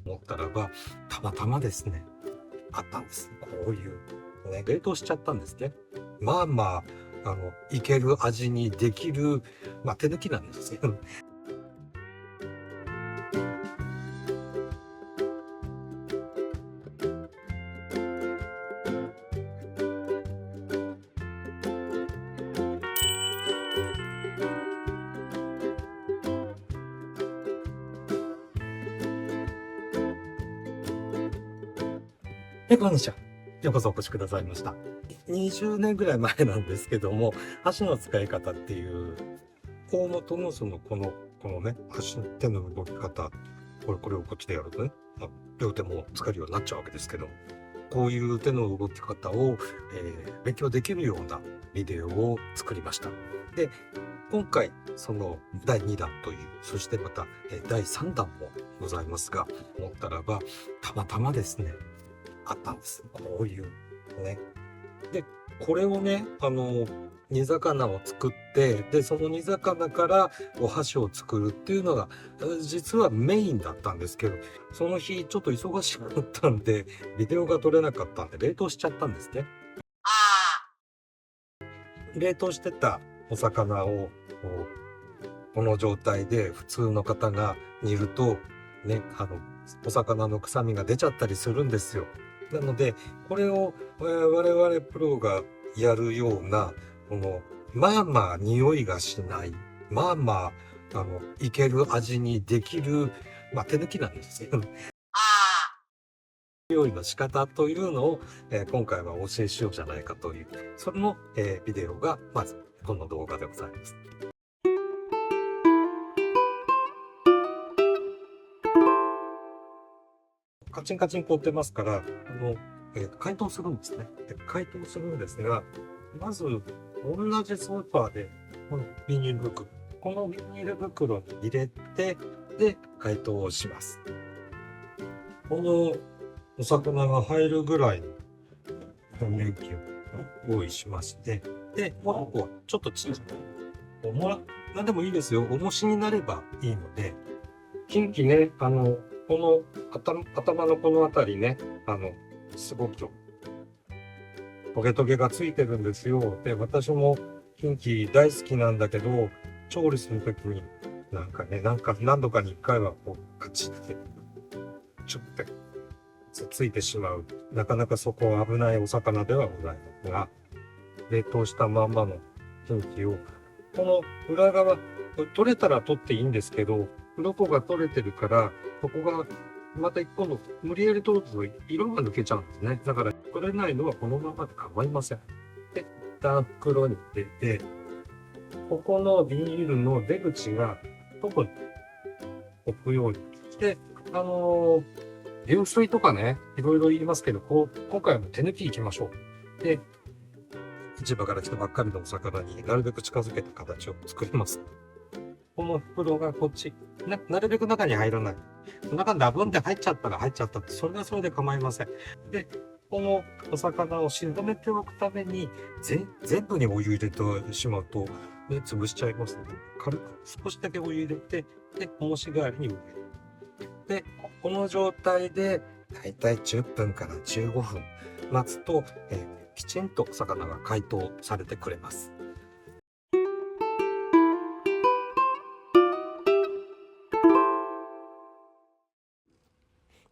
思ったらば、たまたまですね、あったんです。こういう、ね、冷凍しちゃったんですね。まあまあ、いける味にできる、手抜きなんですよ。こんにちは。ようこそお越しくださいました。20年ぐらい前なんですけども、箸の使い方っていう、大元のこのね、手の動き方、これをこっちでやるとね、両手も使えるようになっちゃうわけですけど、こういう手の動き方を、勉強できるようなビデオを作りました。で、今回、その第2弾という、そしてまた、第3弾もございますが、思ったらば、たまたまですね、あったんです。こういうね。で、これをね、煮魚を作って、で、その煮魚からお箸を作るっていうのが、実はメインだったんですけど、その日ちょっと忙しかったんで、ビデオが撮れなかったんで、冷凍しちゃったんですね。冷凍してたお魚を、この状態で普通の方が煮ると、ね、お魚の臭みが出ちゃったりするんですよ。なので、これを、我々プロがやるような、まあまあ匂いがしない、まあまあ、いける味にできる、手抜きなんですよ。料理の仕方というのを、今回はお教えしようじゃないかという、それの、ビデオが、まず、この動画でございます。カチンカチン凍ってますから、解凍するんですね。で、解凍するんですが、まず、同じスーパーで、このビニール袋、このビニール袋に入れて、で、解凍をします。このお魚が入るぐらいの調味液を用意しまして、で、もうちょっとちっちゃい。なんでもいいですよ。重しになればいいので、近畿ね、この頭のこの辺りね、すごくトゲトゲがついてるんですよ。で、私も近畿大好きなんだけど、調理するときに、何度かに一回はこう、カチッて、ちょっとついてしまう。なかなかそこは危ないお魚ではございますが、冷凍したまんまの近畿を、この裏側、取れたら取っていいんですけど、鱗が取れてるから、そこがまた一個の無理やり取ると色が抜けちゃうんですね。だから取れないのはこのままで構いません。で、一旦袋に入れて、ここのビニールの出口が外に置くようにして、流水とかね、いろいろ言いますけど、今回は手抜きいきましょう。で、市場から来たばっかりのお魚になるべく近づけた形を作ります。この袋がこっち、なるべく中に入らない。中にダブンって入っちゃったら入っちゃったって、それはそれで構いません。で、このお魚を沈めておくために、全部にお湯入れてしまうと、ね、潰しちゃいますので、軽く少しだけお湯入れて、で、重し代わりに上げる。で、この状態で、だいたい10分から15分待つと、きちんと魚が解凍されてくれます。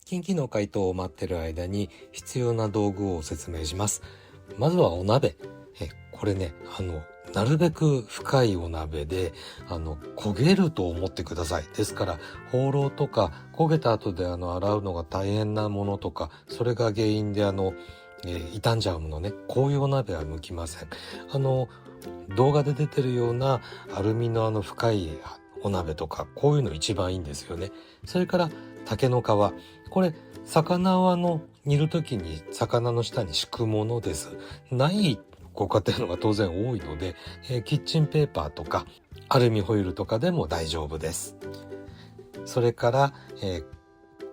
近畿の解凍を待ってる間に必要な道具を説明します。まずはお鍋。これね、なるべく深いお鍋で、焦げると思ってください。ですから、放浪とか焦げた後で洗うのが大変なものとか、それが原因で傷んじゃうものね、こういうお鍋は向きません。動画で出てるようなアルミの深いお鍋とか、こういうの一番いいんですよね。それから竹の皮。これ、魚を煮るときに魚の下に敷くものです。ないご家庭のが当然多いので、キッチンペーパーとかアルミホイルとかでも大丈夫です。それから、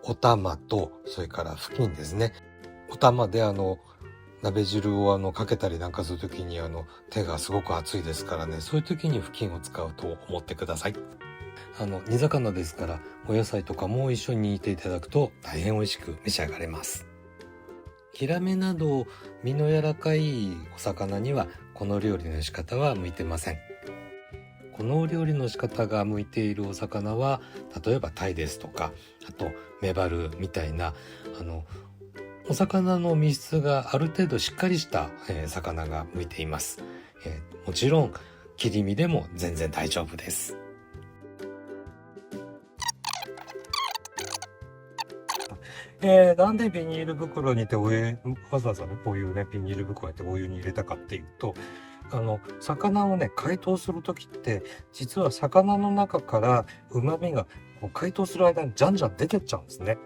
お玉と、それから布巾ですね。お玉で鍋汁をかけたりなんかするときに手がすごく熱いですからね、そういう時に布巾を使うと思ってください。煮魚ですからお野菜とかも一緒に煮ていただくと大変美味しく召し上がれます。ヒラメなど身の柔らかいお魚にはこの料理の仕方は向いてません。この料理の仕方が向いているお魚は例えばタイですとか、あとメバルみたいなお魚の身質がある程度しっかりした、魚が向いています。もちろん切り身でも全然大丈夫です。なんでビニール袋にてわざわざね、こういうね、ビニール袋にてお湯に入れたかっていうと、魚をね、解凍するときって、実は魚の中から旨味がこう解凍する間にじゃんじゃん出てっちゃうんですね。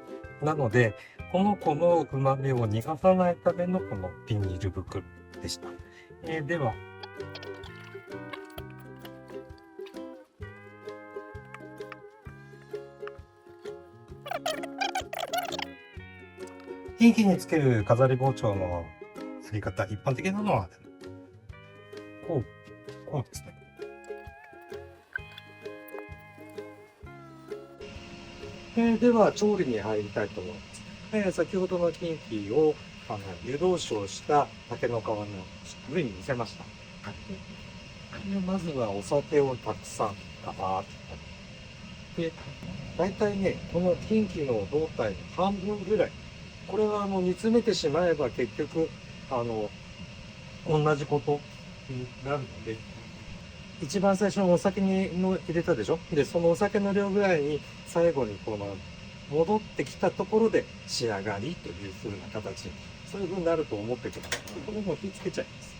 なので、この子の旨味を逃がさないためのこのビニール袋でした。では、キンキにつける飾り包丁のやり方、一般的なのは、こうですね。では、調理に入りたいと思います。先ほどのキンキを湯通しをした竹の皮の上に乗せました。まずはお酒をたくさんガバーッと。で、大体ね、このキンキの胴体の半分ぐらい。これは煮詰めてしまえば結局、同じことになるので、一番最初のお酒に入れたでしょ。で、そのお酒の量ぐらいに最後に戻ってきたところで仕上がりという風な形、そういう風になると思ってください。これも火つけちゃいます。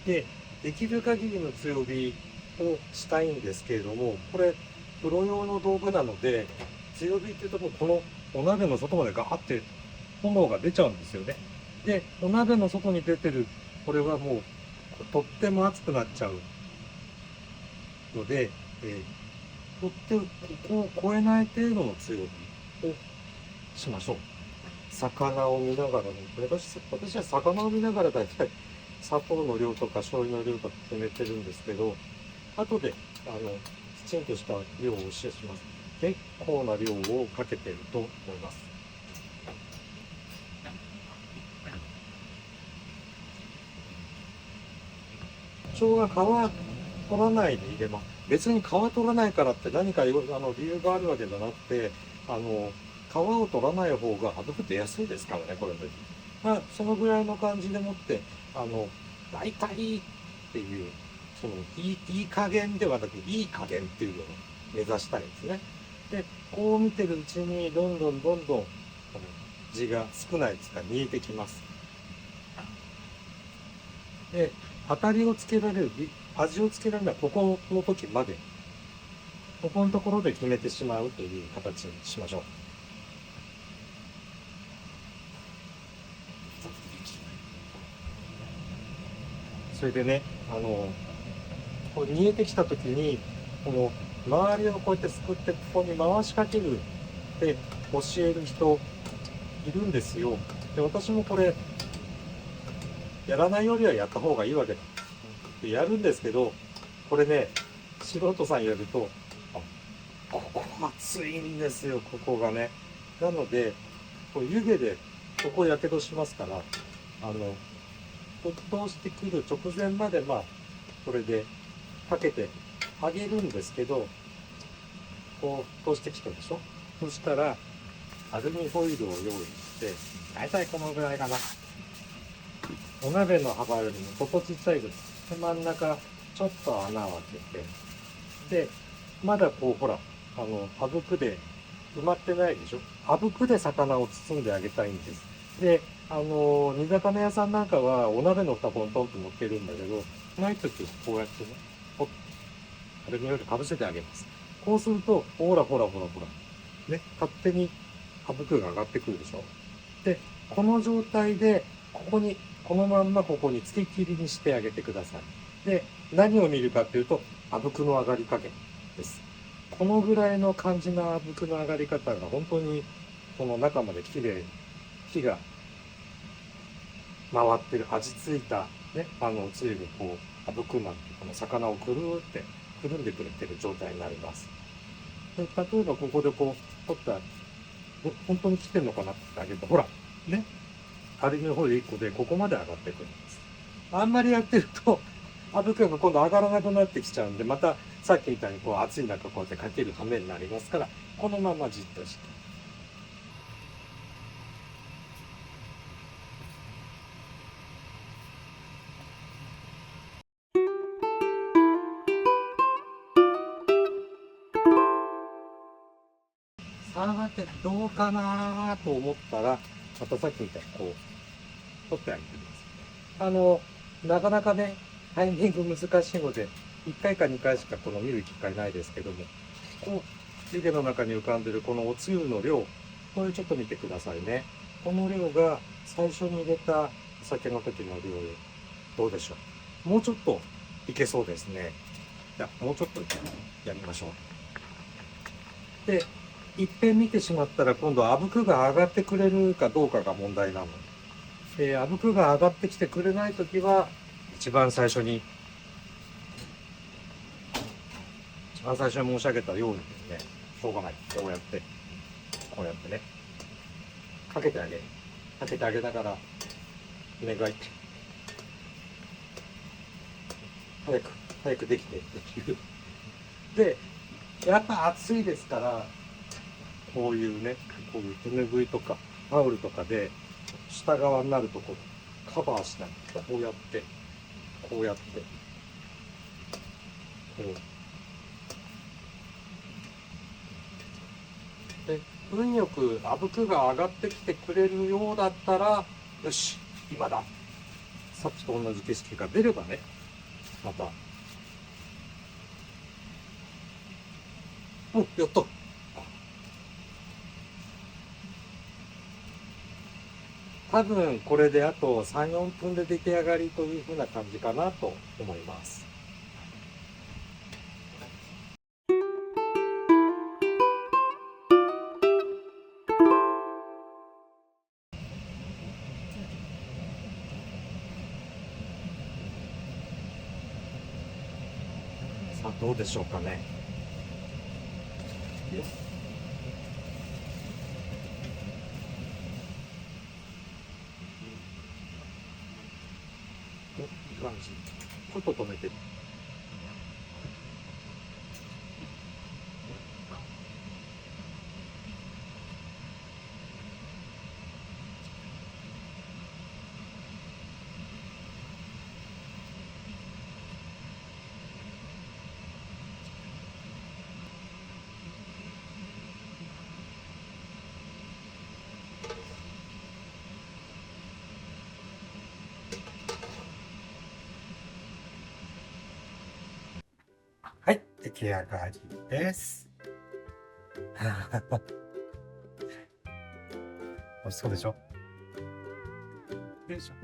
で、できる限りの強火をしたいんですけれども、これプロ用の道具なので、強火っていうとこのお鍋の外までガーって炎が出ちゃうんですよね。で、お鍋の外に出てるこれはもうとっても熱くなっちゃうので、とってここを超えない程度の強火をしましょう。魚を見ながらね、私は魚を見ながらだいたい砂糖の量とか醤油の量とか決めてるんですけど、後できちんとした量をお教えします。結構な量をかけてると思います。生姜皮取らないで入れます。別に皮取らないからって何か理由があるわけじゃなくて、皮を取らない方が歯出やすいですからね、これで。まあ、そのぐらいの感じでもって、大体っていう、いい加減ではなく、いい加減っていうのを目指したいですね。で、こう見てるうちに、どんどん字が少ないですから見えてきます。で、当たりをつけられる、味をつけられるのはここの時まで、ここのところで決めてしまうという形にしましょう。それでね、こう煮えてきた時に、この周りをこうやってすくってここに回しかけるって教える人いるんですよ。で、私もこれやらないよりはやった方がいいわけでやるんですけど、これね、素人さんやると、ここ熱いんですよ、ここがね。なので、こう湯気でここやけどしますから、沸騰してくる直前まで、これでかけてあげるんですけど、こう沸騰してきたでしょ。そしたら、アルミホイルを用意して、だいたいこのぐらいかな。お鍋の幅よりもここちっちゃいです。で、真ん中ちょっと穴を開けて、で、まだこうほら、あぶくで埋まってないでしょ。あぶくで魚を包んであげたいんです。で、煮魚屋さんなんかはお鍋の蓋ポンポンと乗っけるんだけど、ないときはこうやってね、アルミホイルかぶせてあげます。こうすると、ほら。ね、勝手にあぶくが上がってくるでしょ。で、この状態で、このまんまここに付き切りにしてあげてください。で、何を見るかっていうと、あぶくの上がり加減です。このぐらいの感じのあぶくの上がり方が本当にこの中まで綺麗に火が回ってる、味付いたね、つゆにこうあぶくなんてこの魚をくるってくるんでくれてる状態になります。例えばここでこう、取ったら、本当に来てんのかなってあげると、ほら、ね、アルミホイル1個でここまで上がってくるんです。あんまりやってると、あぶくが今度上がらなくなってきちゃうんで、またさっきみたいにこう暑い中こうやってかける羽目になりますから、このままじっとして。さてどうかなと思ったら、またさっきみたいにこう、取ってあげてください。なかなかね、タイミング難しいので、1回か2回しかこの見る機会ないですけども、こう、湯気の中に浮かんでるこのおつゆの量、これちょっと見てくださいね。この量が最初に入れたお酒の時の量で、どうでしょう。もうちょっといけそうですね。じゃあ、もうちょっとやりましょう。で、いっぺん見てしまったら今度あぶくが上がってくれるかどうかが問題なので、あぶくが上がってきてくれないときは、一番最初に申し上げたようにですね、しょうがない。こうやってね、かけてあげる。かけてあげながら、お願いって。早くできてっていう。で、やっぱ暑いですから、こういうね、こういう手拭いとかタオルとかで下側になるところカバーしない。こうやって、こう。で、運よくあぶくが上がってきてくれるようだったら、よし、今だ。さっきと同じ景色が出ればね、また。お、やった。多分これであと3、4分で出来上がりというふうな感じかなと思います。さあどうでしょうかね。いい感じ。ちょっと止めて。はい、出来上がりです。美味しそうでしょ。よいしょ。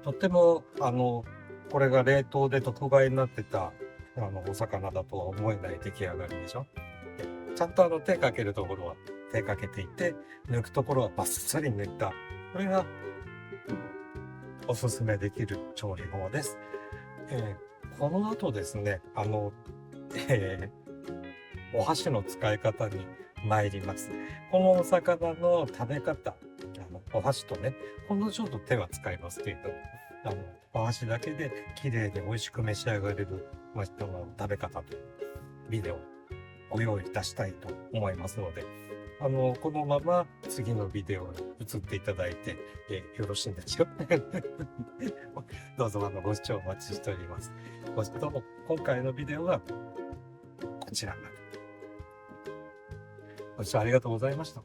とっても、これが冷凍で特売になってた、お魚だとは思えない出来上がりでしょ。ちゃんと手かけるところは手かけていて、抜くところはバッサリ抜いた。これが、おすすめできる調理法です。この後ですね、お箸の使い方に参ります。このお魚の食べ方、お箸とね、ほんのちょっと手は使いますけれど、お箸だけで綺麗に美味しく召し上がれる、人の食べ方というビデオをご用意いたしたいと思いますので、このまま次のビデオに移っていただいて、よろしいんでしょうか。どうぞご視聴お待ちしております。どうも今回のビデオはこちら。ご視聴ありがとうございました。